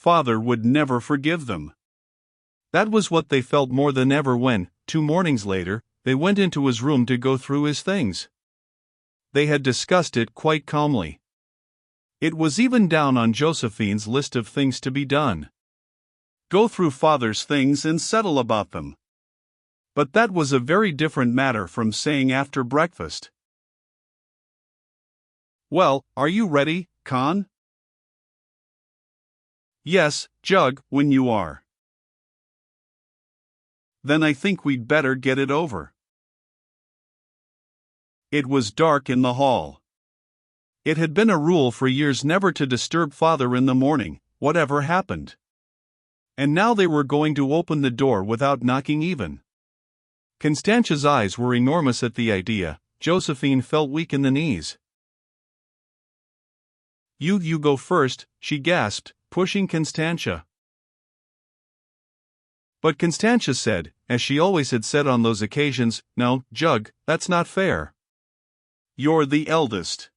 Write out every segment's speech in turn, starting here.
Father would never forgive them. That was what they felt more than ever when, 2 mornings later, they went into his room to go through his things. They had discussed it quite calmly. It was even down on Josephine's list of things to be done. Go through Father's things and settle about them. But that was a very different matter from saying after breakfast, "Well, are you ready, Con?" "Yes, Jug, when you are." "Then I think we'd better get it over." It was dark in the hall. It had been a rule for years never to disturb Father in the morning, whatever happened. And now they were going to open the door without knocking even. Constantia's eyes were enormous at the idea. Josephine felt weak in the knees. You go first," she gasped, pushing Constantia. But Constantia said, as she always had said on those occasions, "No, Jug, that's not fair. You're the eldest."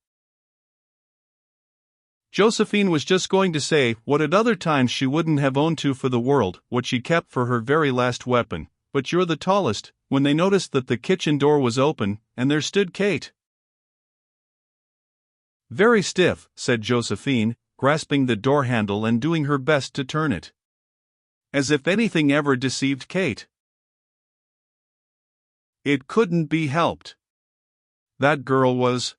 Josephine was just going to say what at other times she wouldn't have owned to for the world, what she kept for her very last weapon, "But you're the tallest," when they noticed that the kitchen door was open, and there stood Kate. "Very stiff," said Josephine, grasping the door handle and doing her best to turn it. As if anything ever deceived Kate. It couldn't be helped. That girl was.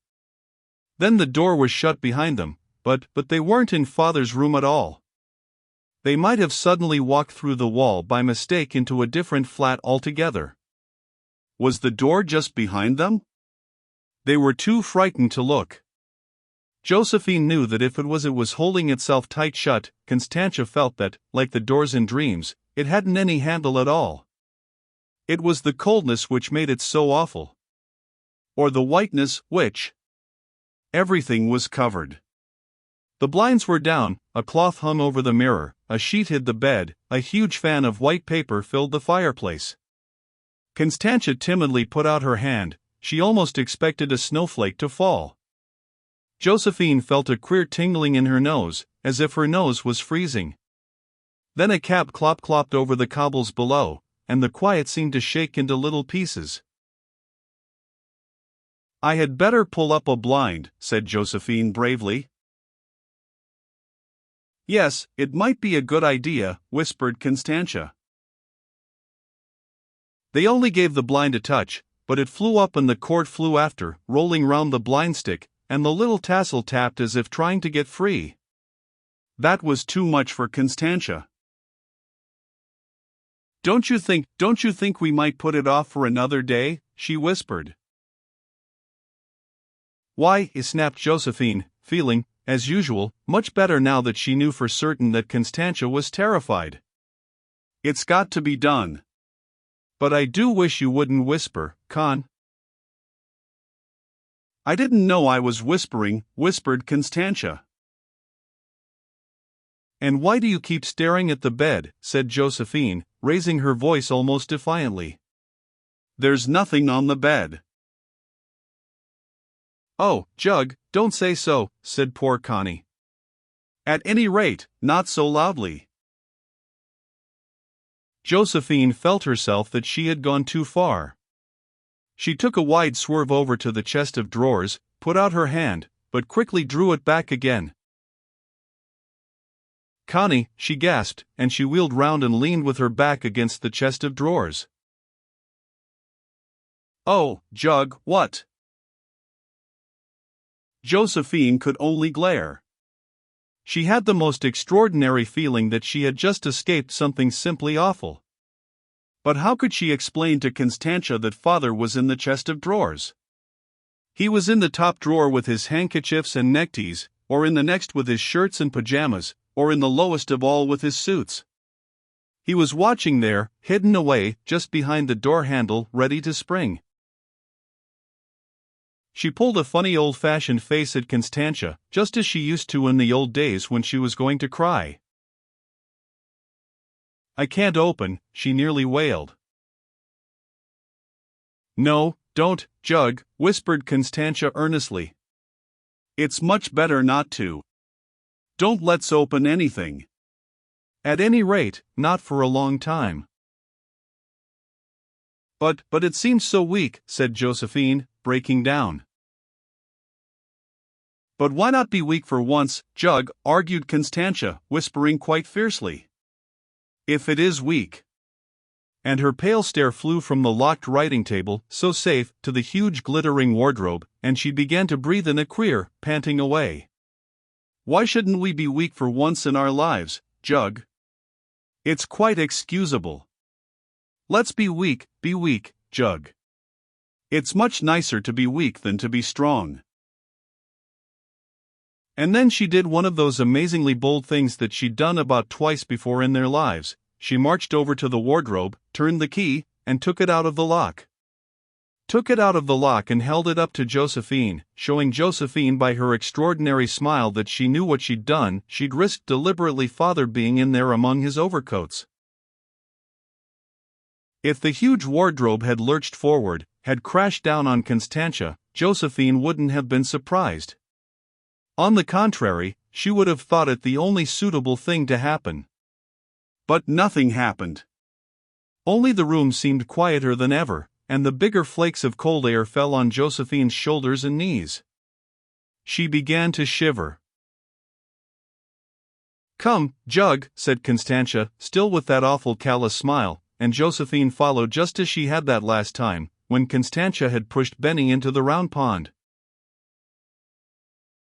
Then the door was shut behind them, but they weren't in Father's room at all. They might have suddenly walked through the wall by mistake into a different flat altogether. Was the door just behind them? They were too frightened to look. Josephine knew that if it was holding itself tight shut. Constantia felt that, like the doors in dreams, it hadn't any handle at all. It was the coldness which made it so awful. Or the whiteness, which. Everything was covered. The blinds were down, a cloth hung over the mirror, a sheet hid the bed, a huge fan of white paper filled the fireplace. Constantia timidly put out her hand. She almost expected a snowflake to fall. Josephine felt a queer tingling in her nose, as if her nose was freezing. Then a cab clop-clopped over the cobbles below, and the quiet seemed to shake into little pieces. "I had better pull up a blind," said Josephine bravely. "Yes, it might be a good idea," whispered Constantia. They only gave the blind a touch, but it flew up and the cord flew after, rolling round the blind stick, and the little tassel tapped as if trying to get free. That was too much for Constantia. Don't you think we might put it off for another day?" she whispered. "Why?" snapped Josephine, feeling, as usual, much better now that she knew for certain that Constantia was terrified. "It's got to be done. But I do wish you wouldn't whisper, Con." "I didn't know I was whispering," whispered Constantia. "And why do you keep staring at the bed?" said Josephine, raising her voice almost defiantly. "There's nothing on the bed." "Oh, Jug, don't say so," said poor Connie. "At any rate, not so loudly." Josephine felt herself that she had gone too far. She took a wide swerve over to the chest of drawers, put out her hand, but quickly drew it back again. "Connie," she gasped, and she wheeled round and leaned with her back against the chest of drawers. "Oh, Jug, what?" Josephine could only glare. She had the most extraordinary feeling that she had just escaped something simply awful. But how could she explain to Constantia that Father was in the chest of drawers? He was in the top drawer with his handkerchiefs and neckties, or in the next with his shirts and pajamas, or in the lowest of all with his suits. He was watching there, hidden away, just behind the door handle, ready to spring. She pulled a funny old-fashioned face at Constantia, just as she used to in the old days when she was going to cry. "I can't open," she nearly wailed. "No, don't, Jug," whispered Constantia earnestly. "It's much better not to. Don't let's open anything. At any rate, not for a long time. But it seems so weak, said Josephine, breaking down. But why not be weak for once, Jug, argued Constantia, whispering quite fiercely. If it is weak. And her pale stare flew from the locked writing table, so safe, to the huge glittering wardrobe, and she began to breathe in a queer, panting way. Why shouldn't we be weak for once in our lives, Jug? It's quite excusable. Let's be weak, Jug. It's much nicer to be weak than to be strong. And then she did one of those amazingly bold things that she'd done about twice before in their lives. She marched over to the wardrobe, turned the key, and took it out of the lock. Took it out of the lock and held it up to Josephine, showing Josephine by her extraordinary smile that she knew what she'd done. She'd risked deliberately father being in there among his overcoats. If the huge wardrobe had lurched forward, had crashed down on Constantia, Josephine wouldn't have been surprised. On the contrary, she would have thought it the only suitable thing to happen. But nothing happened. Only the room seemed quieter than ever, and the bigger flakes of cold air fell on Josephine's shoulders and knees. She began to shiver. Come, Jug, said Constantia, still with that awful callous smile, and Josephine followed just as she had that last time, when Constantia had pushed Benny into the round pond.